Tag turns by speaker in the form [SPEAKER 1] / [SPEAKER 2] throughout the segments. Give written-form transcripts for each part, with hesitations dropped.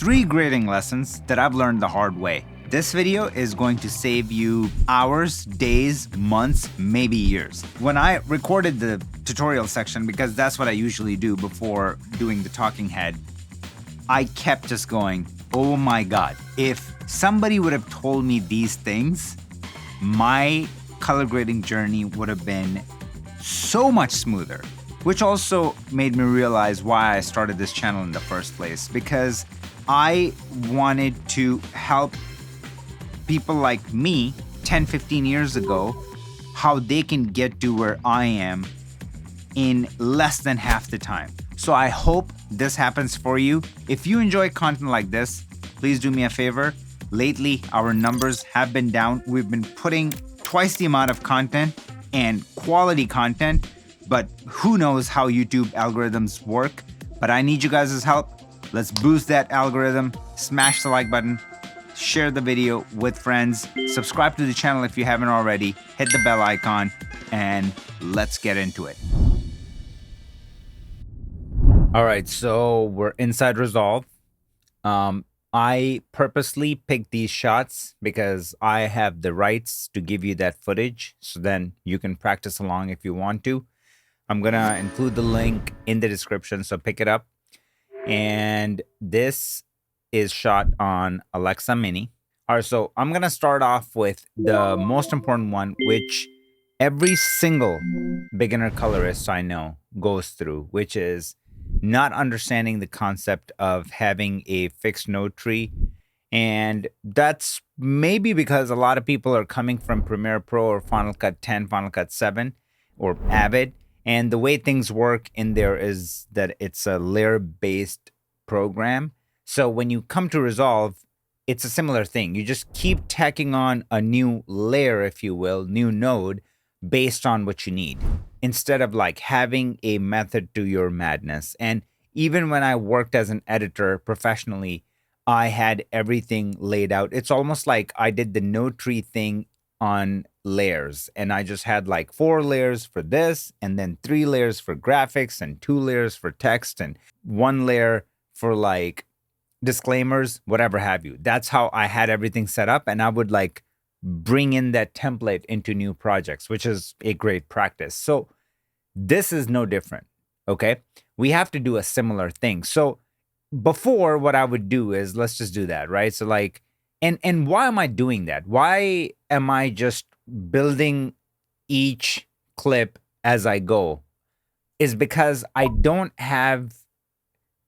[SPEAKER 1] 3 grading lessons that I've learned the hard way. This video is going to save you hours, days, months, maybe years. When I recorded the tutorial section, because that's what I usually do before doing the talking head, I kept just going, oh my God, if somebody would have told me these things, my color grading journey would have been so much smoother. Which also made me realize why I started this channel in the first place, because I wanted to help people like me 10, 15 years ago, how they can get to where I am in less than half the time. So I hope this happens for you. If you enjoy content like this, please do me a favor. Lately, our numbers have been down. We've been putting twice the amount of content and quality content, but who knows how YouTube algorithms work. But I need you guys' help. Let's boost that algorithm. Smash the like button, share the video with friends, subscribe to the channel if you haven't already, hit the bell icon, and let's get into it. All right, so we're inside Resolve. I purposely picked these shots because I have the rights to give you that footage, so then you can practice along if you want to. I'm gonna include the link in the description, so pick it up. And this is shot on Alexa Mini. All right, so I'm gonna start off with the most important one, which every single beginner colorist I know goes through, which is not understanding the concept of having a fixed node tree. And that's maybe because a lot of people are coming from Premiere Pro or Final Cut 10, Final Cut 7, or Avid. And the way things work in there is that it's a layer-based program. So when you come to Resolve, it's a similar thing. You just keep tacking on a new layer, if you will, new node, based on what you need, instead of like having a method to your madness. And even when I worked as an editor professionally, I had everything laid out. It's almost like I did the node tree thing on layers, and I just had like 4 layers for this, and then 3 layers for graphics, and 2 layers for text, and 1 layer for like disclaimers, whatever have you. That's how I had everything set up, and I would like bring in that template into new projects, which is a great practice. So this is no different, okay? We have to do a similar thing. So before, what I would do is, let's just do that, right? So like, and why am I doing that? Why am I just building each clip as I go? Is because I don't have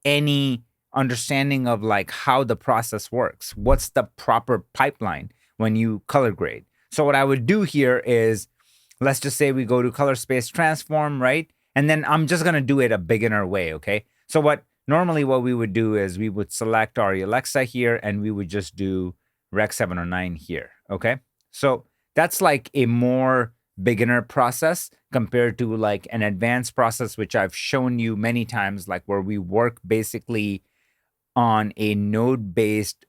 [SPEAKER 1] any understanding of like how the process works. What's the proper pipeline when you color grade? So what I would do here is, let's just say we go to color space transform, right? And then I'm just gonna do it a beginner way, okay? So normally what we would do is we would select our Alexa here, and we would just do Rec 709 here, okay? So that's like a more beginner process compared to like an advanced process, which I've shown you many times, like where we work basically on a node-based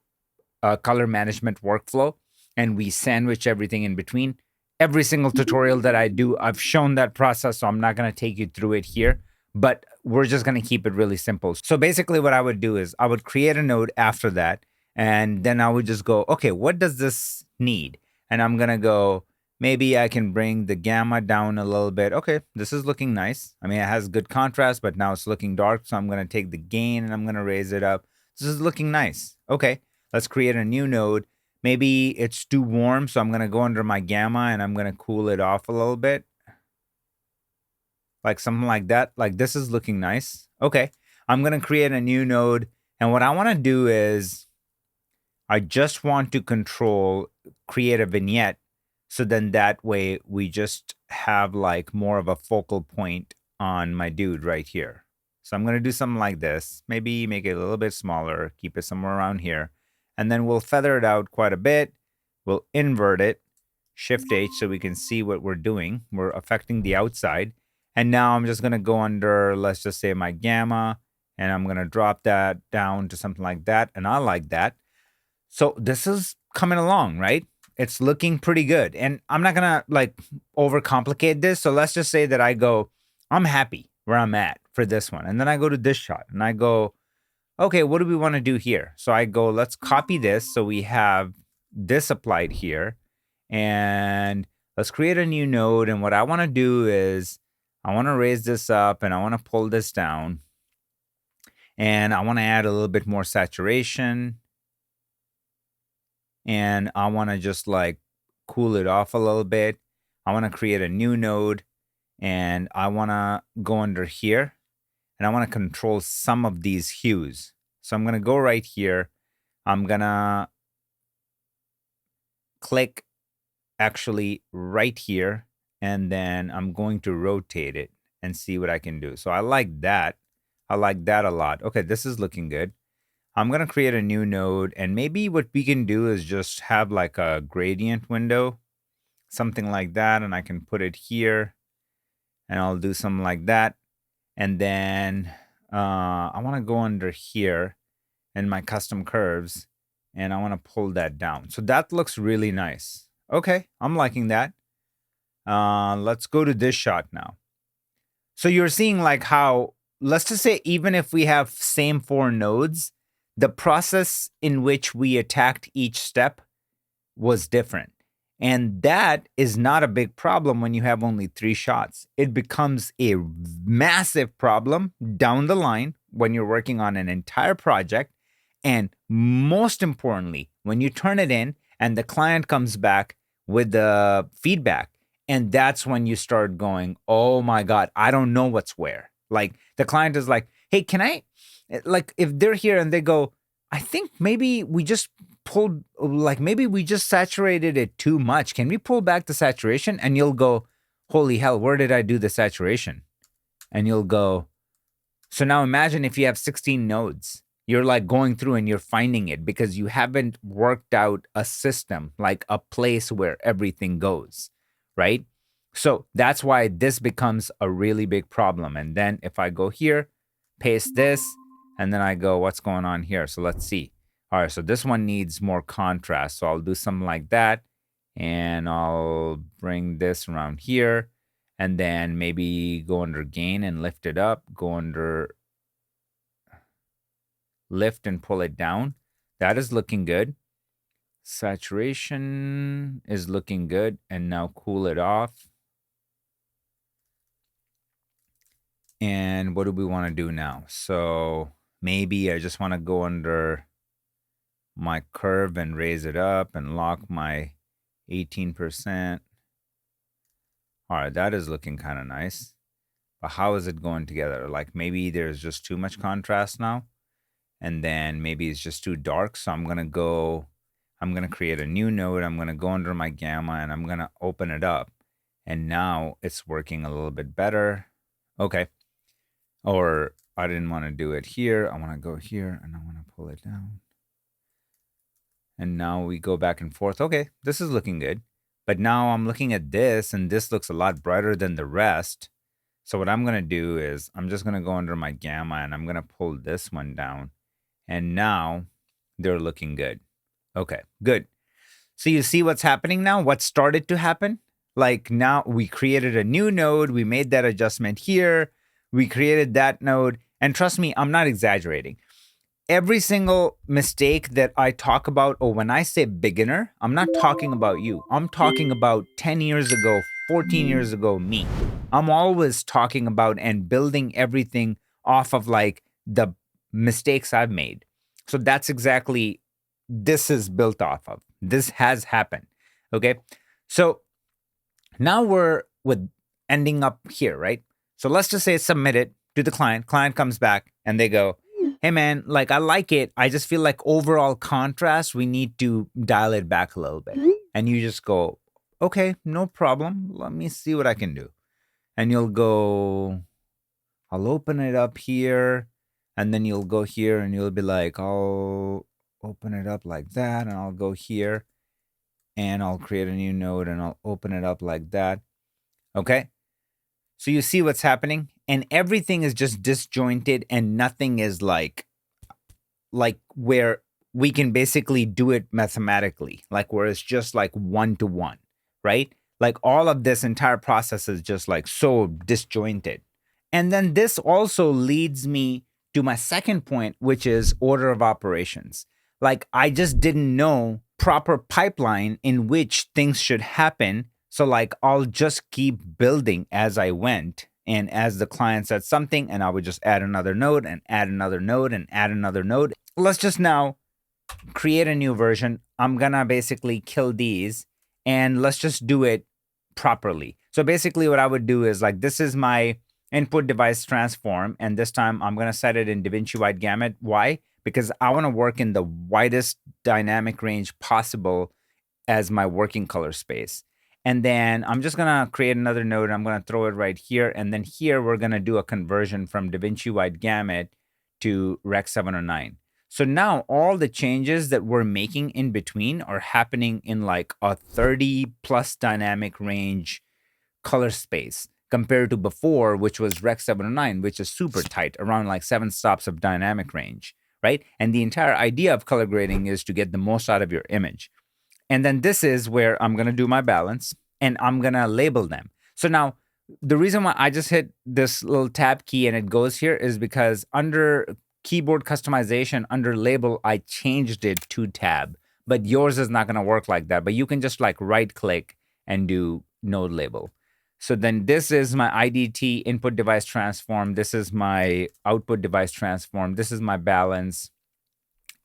[SPEAKER 1] color management workflow, and we sandwich everything in between. Every single tutorial that I do, I've shown that process, so I'm not gonna take you through it here, but we're just gonna keep it really simple. So basically what I would do is I would create a node after that, and then I would just go, okay, what does this need? And I'm gonna go, maybe I can bring the gamma down a little bit. Okay, this is looking nice. I mean, it has good contrast, but now it's looking dark, so I'm gonna take the gain and I'm gonna raise it up. This is looking nice. Okay, let's create a new node. Maybe it's too warm, so I'm gonna go under my gamma and I'm gonna cool it off a little bit. Like something like that. Like this is looking nice. Okay, I'm gonna create a new node, and what I wanna do is I just want to create a vignette, so then that way we just have like more of a focal point on my dude right here. So I'm gonna do something like this, maybe make it a little bit smaller, keep it somewhere around here, and then we'll feather it out quite a bit. We'll invert it, Shift H, so we can see what we're doing. We're affecting the outside. And now I'm just gonna go under, let's just say my gamma, and I'm gonna drop that down to something like that, and I like that. So this is coming along, right? It's looking pretty good. And I'm not gonna like overcomplicate this. So let's just say that I go, I'm happy where I'm at for this one. And then I go to this shot and I go, okay, what do we want to do here? So I go, let's copy this. So we have this applied here. And let's create a new node. And what I want to do is I want to raise this up and I want to pull this down. And I want to add a little bit more saturation. And I want to just like cool it off a little bit. I want to create a new node. And I want to go under here. And I want to control some of these hues. So I'm going to go right here. I'm going to click actually right here. And then I'm going to rotate it and see what I can do. So I like that. I like that a lot. Okay, this is looking good. I'm going to create a new node. And maybe what we can do is just have like a gradient window, something like that. And I can put it here. And I'll do something like that. And then I want to go under here in my custom curves. And I want to pull that down. So that looks really nice. Okay, I'm liking that. Let's go to this shot now. So you're seeing like how, let's just say, even if we have same 4 nodes, the process in which we attacked each step was different. And that is not a big problem when you have only 3 shots. It becomes a massive problem down the line when you're working on an entire project. And most importantly, when you turn it in and the client comes back with the feedback, and that's when you start going, oh my God, I don't know what's where. Like the client is like, hey, can I, like if they're here and they go, I think maybe we just pulled, like maybe we just saturated it too much. Can we pull back the saturation? And you'll go, holy hell, where did I do the saturation? And you'll go, so now imagine if you have 16 nodes. You're like going through and you're finding it because you haven't worked out a system, like a place where everything goes, right? So that's why this becomes a really big problem. And then if I go here, paste this, and then I go, what's going on here? So let's see. All right, so this one needs more contrast. So I'll do something like that. And I'll bring this around here. And then maybe go under gain and lift it up. Go under lift and pull it down. That is looking good. Saturation is looking good. And now cool it off. And what do we want to do now? So maybe I just want to go under my curve and raise it up and lock my 18%. All right, that is looking kind of nice. But how is it going together? Like maybe there's just too much contrast now. And then maybe it's just too dark. So I'm going to create a new node. I'm going to go under my gamma and I'm going to open it up. And now it's working a little bit better. Okay. Or I didn't want to do it here. I want to go here and I want to pull it down. And now we go back and forth. Okay, this is looking good. But now I'm looking at this and this looks a lot brighter than the rest. So what I'm going to do is I'm just going to go under my gamma and I'm going to pull this one down. And now they're looking good. Okay, good. So you see what's happening now? What started to happen? Like now we created a new node. We made that adjustment here. We created that node. And trust me, I'm not exaggerating. Every single mistake that I talk about, or when I say beginner, I'm not talking about you. I'm talking about 10 years ago, 14 years ago, me. I'm always talking about and building everything off of like the mistakes I've made. So that's exactly, this is built off of. This has happened. Okay. So now we're with ending up here, right? So let's just say submit it to the client. Client comes back and they go, hey man, like I like it. I just feel like overall contrast, we need to dial it back a little bit. And you just go, okay, no problem. Let me see what I can do. And you'll go, I'll open it up here. And then you'll go here and you'll be like, I'll open it up like that. And I'll go here and I'll create a new node and I'll open it up like that. Okay. So you see what's happening? And everything is just disjointed and nothing is like where we can basically do it mathematically, like where it's just like 1-to-1, right? Like all of this entire process is just like so disjointed. And then this also leads me to my second point, which is order of operations. Like I just didn't know proper pipeline in which things should happen. So like I'll just keep building as I went. And as the client said something, and I would just add another node and add another node and add another node. Let's just now create a new version. I'm gonna basically kill these and let's just do it properly. So basically what I would do is like, this is my input device transform. And this time I'm gonna set it in DaVinci wide gamut. Why? Because I wanna work in the widest dynamic range possible as my working color space. And then I'm just gonna create another node. I'm gonna throw it right here. And then here we're gonna do a conversion from DaVinci wide gamut to Rec 709. So now all the changes that we're making in between are happening in like a 30 plus dynamic range color space compared to before, which was Rec 709, which is super tight, around like 7 stops of dynamic range, right? And the entire idea of color grading is to get the most out of your image. And then this is where I'm going to do my balance and I'm going to label them. So now the reason why I just hit this little tab key and it goes here is because under keyboard customization, under label, I changed it to tab, but yours is not going to work like that. But you can just like right click and do node label. So then this is my IDT input device transform. This is my output device transform. This is my balance.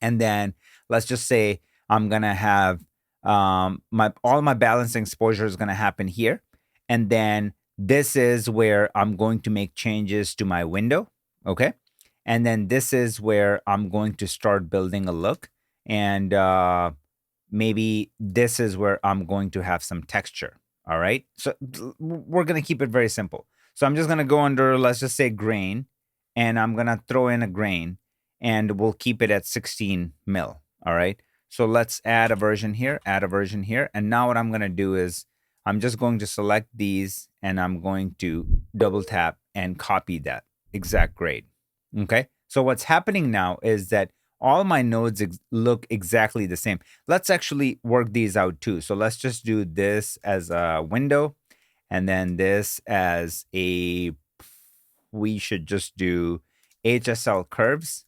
[SPEAKER 1] And then let's just say I'm going to have all my balancing exposure is going to happen here. And then this is where I'm going to make changes to my window. Okay. And then this is where I'm going to start building a look. And maybe this is where I'm going to have some texture. All right. So we're going to keep it very simple. So I'm just going to go under, let's just say grain, and I'm going to throw in a grain and we'll keep it at 16 mil. All right. So let's add a version here, And now what I'm going to do is I'm just going to select these and I'm going to double tap and copy that exact grade. Okay. So what's happening now is that all my nodes look exactly the same. Let's actually work these out too. So let's just do this as a window and then this as we should just do HSL curves.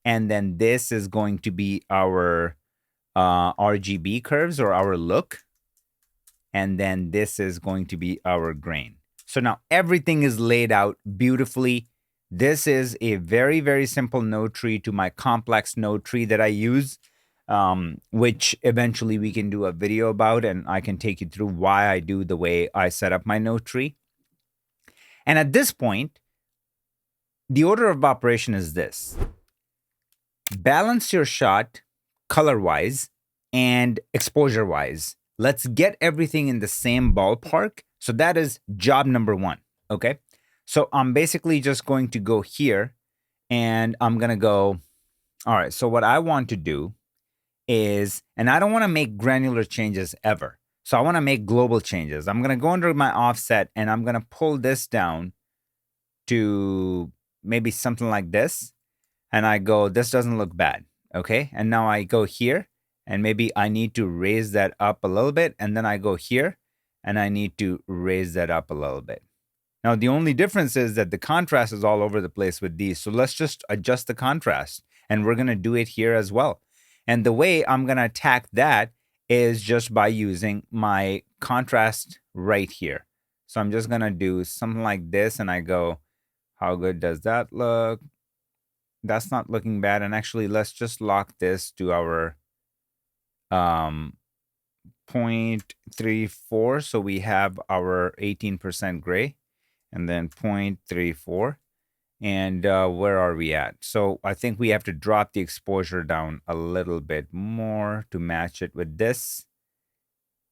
[SPEAKER 1] And then this is going to be our RGB curves or our look. And then this is going to be our grain. So now everything is laid out beautifully. This is a very, very simple node tree to my complex node tree that I use, which eventually we can do a video about and I can take you through why I do the way I set up my node tree. And at this point, the order of operation is this. Balance your shot color-wise and exposure-wise. Let's get everything in the same ballpark. So that is job number 1, okay? So I'm basically just going to go here and I'm going to go, all right, so what I want to do is, and I don't want to make granular changes ever. So I want to make global changes. I'm going to go under my offset and I'm going to pull this down to maybe something like this. And I go, this doesn't look bad. Okay. And now I go here and maybe I need to raise that up a little bit. And then I go here and I need to raise that up a little bit. Now, the only difference is that the contrast is all over the place with these. So let's just adjust the contrast and we're going to do it here as well. And the way I'm going to attack that is just by using my contrast right here. So I'm just going to do something like this and I go, how good does that look? That's not looking bad. And actually, let's just lock this to our 0.34. So we have our 18% gray and then 0.34. And where are we at? So I think we have to drop the exposure down a little bit more to match it with this.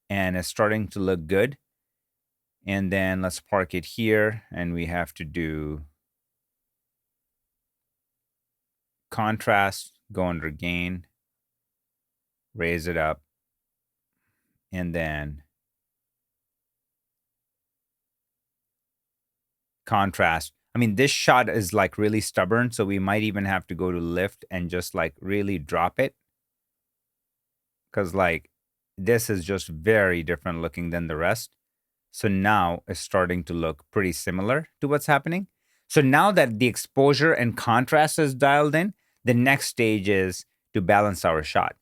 [SPEAKER 1] And it's starting to look good. And then let's park it here. And we have to do contrast, go under gain, raise it up, and then contrast. I mean, this shot is like really stubborn, so we might even have to go to lift and just like really drop it. Because like this is just very different looking than the rest. So now it's starting to look pretty similar to what's happening. So now that the exposure and contrast is dialed in, the next stage is to balance our shot.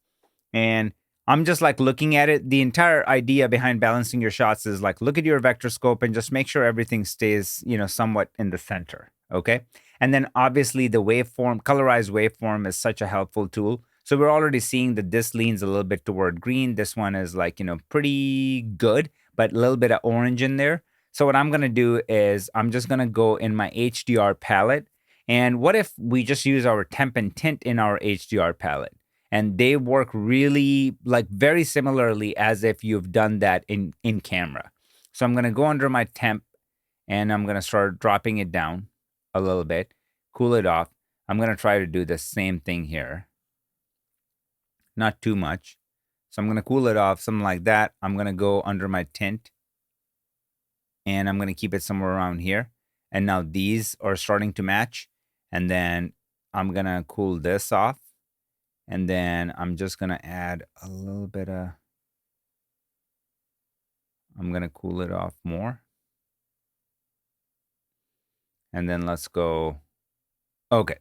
[SPEAKER 1] And I'm just like looking at it. The entire idea behind balancing your shots is like look at your vector scope and just make sure everything stays, somewhat in the center. Okay. And then obviously the waveform, colorized waveform is such a helpful tool. So we're already seeing that this leans a little bit toward green. This one is like, pretty good, but a little bit of orange in there. So what I'm going to do is I'm just going to go in my HDR palette. And what if we just use our temp and tint in our HDR palette? And they work really like very similarly as if you've done that in camera. So I'm going to go under my temp and I'm going to start dropping it down a little bit, cool it off. I'm going to try to do the same thing here. Not too much. So I'm going to cool it off, something like that. I'm going to go under my tint and I'm going to keep it somewhere around here. And now these are starting to match. And then I'm going to cool this off. And then I'm just going to add a little bit of, I'm going to cool it off more. And then let's go. Okay.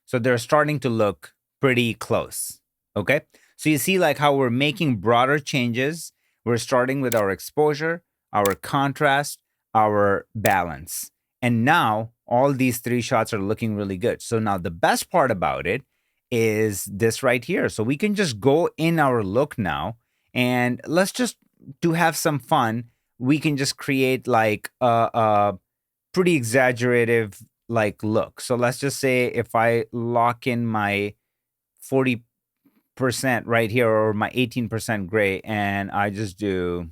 [SPEAKER 1] So they're starting to look pretty close. Okay. So you see like how we're making broader changes. We're starting with our exposure, our contrast, our balance. And now all these three shots are looking really good. So now the best part about it is this right here. So we can just go in our look now and let's just, to have some fun, we can just create like a pretty exaggerative like look. So let's just say if I lock in my 40% right here or my 18% gray and I just do,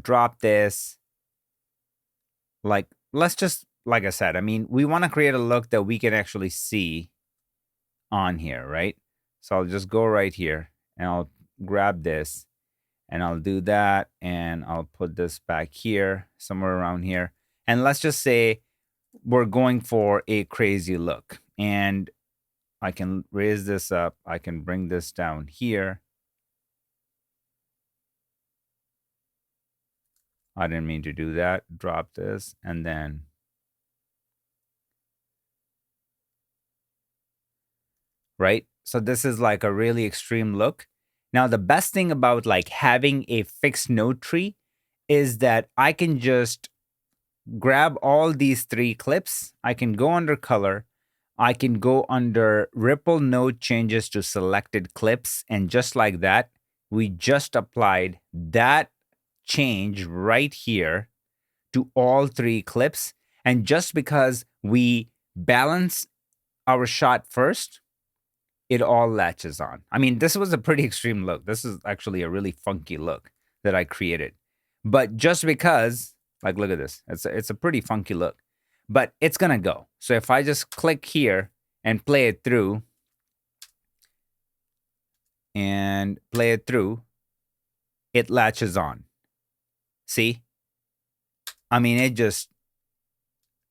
[SPEAKER 1] drop this, like, let's just, like I said, I mean, we want to create a look that we can actually see on here, right? So I'll just go right here and I'll grab this and I'll do that and I'll put this back here, somewhere around here. And let's just say we're going for a crazy look. And I can raise this up. I can bring this down here. I didn't mean to do that. Drop this and then right? So this is like a really extreme look. Now, the best thing about like having a fixed node tree is that I can just grab all these three clips. I can go under color. I can go under ripple node changes to selected clips. And just like that, we just applied that change right here to all three clips. And just because we balance our shot first, it all latches on. I mean, this was a pretty extreme look. This is actually a really funky look that I created. But just because, like, look at this. It's a pretty funky look. But it's going to go. So if I just click here and play it through, it latches on. See? I mean, it just,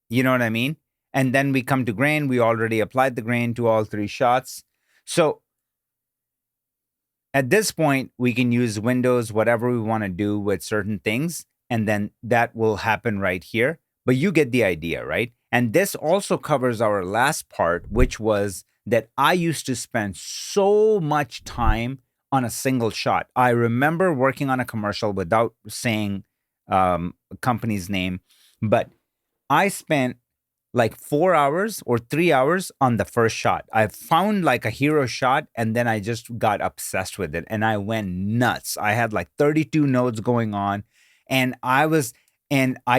[SPEAKER 1] you know what I mean? And then we come to grain. We already applied the grain to all three shots. So at this point, we can use windows, whatever we want to do with certain things, and then that will happen right here. But you get the idea, right? And this also covers our last part, which was that I used to spend so much time on a single shot. I remember working on a commercial without saying company's name, but I spent like 4 hours or 3 hours on the first shot. I found like a hero shot and then I just got obsessed with it and I went nuts. I had like 32 nodes going on and I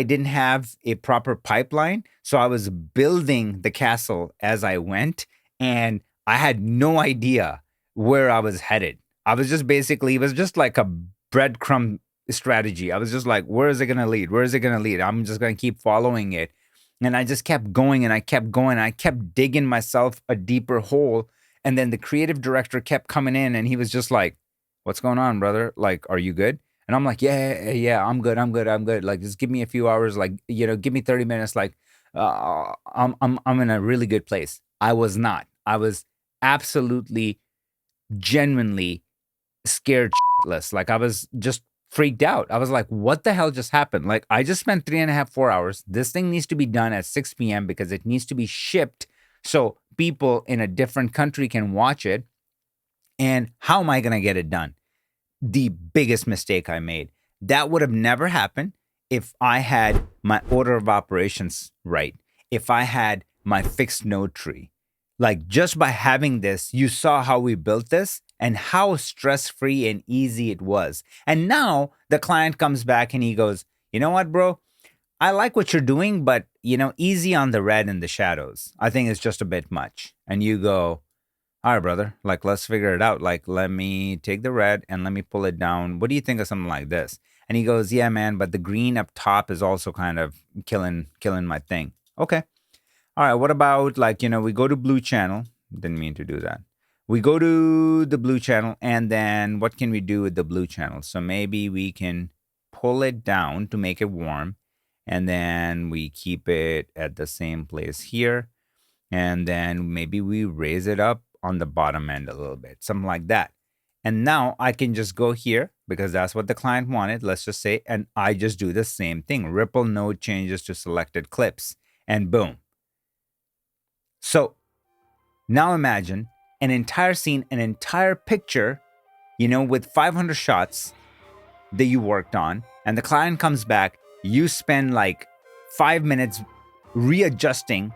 [SPEAKER 1] didn't have a proper pipeline. So I was building the castle as I went and I had no idea where I was headed. I was just basically, it was just like a breadcrumb strategy. I was just like, where is it going to lead? Where is it going to lead? I'm just going to keep following it. And I just kept going and I kept going. I kept digging myself a deeper hole. And then the creative director kept coming in and he was just like, what's going on, brother? Like, are you good? And I'm like, yeah, I'm good. Like, just give me a few hours. Like, give me 30 minutes. Like, I'm in a really good place. I was not. I was absolutely, genuinely scared shitless. Like, I was just freaked out. I was like, what the hell just happened? Like, I just spent 3.5, 4 hours. This thing needs to be done at 6 p.m. because it needs to be shipped so people in a different country can watch it. And how am I going to get it done? The biggest mistake I made. That would have never happened if I had my order of operations right, if I had my fixed node tree. Like, just by having this, you saw how we built this and how stress-free and easy it was. And now the client comes back and he goes, you know what, bro? I like what you're doing, but, easy on the red and the shadows. I think it's just a bit much. And you go, all right, brother, like, let's figure it out. Like, let me take the red and let me pull it down. What do you think of something like this? And he goes, yeah, man, but the green up top is also kind of killing my thing. Okay. All right, what about, like, we go to blue channel. Didn't mean to do that. We go to the blue channel, and then what can we do with the blue channel? So maybe we can pull it down to make it warm, and then we keep it at the same place here, and then maybe we raise it up on the bottom end a little bit, something like that. And now I can just go here because that's what the client wanted, let's just say, and I just do the same thing. Ripple node changes to selected clips, and boom. So now imagine an entire scene, an entire picture, with 500 shots that you worked on, and the client comes back, you spend like 5 minutes readjusting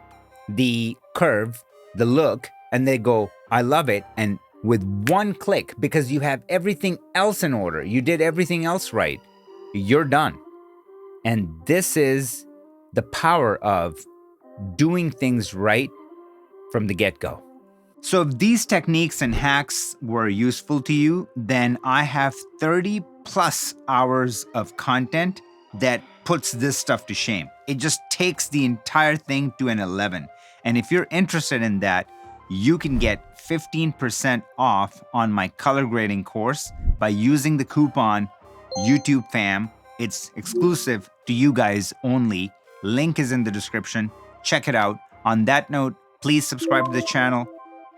[SPEAKER 1] the curve, the look, and they go, I love it. And with one click, because you have everything else in order, you did everything else right, you're done. And this is the power of doing things right from the get-go. So if these techniques and hacks were useful to you, then I have 30 plus hours of content that puts this stuff to shame. It just takes the entire thing to an 11. And if you're interested in that, you can get 15% off on my color grading course by using the coupon YouTubeFam. It's exclusive to you guys only. Link is in the description. Check it out. On that note, please subscribe to the channel.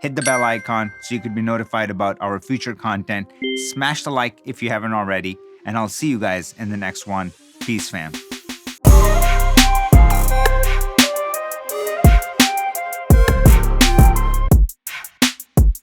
[SPEAKER 1] Hit the bell icon so you could be notified about our future content. Smash the like if you haven't already. And I'll see you guys in the next one. Peace, fam.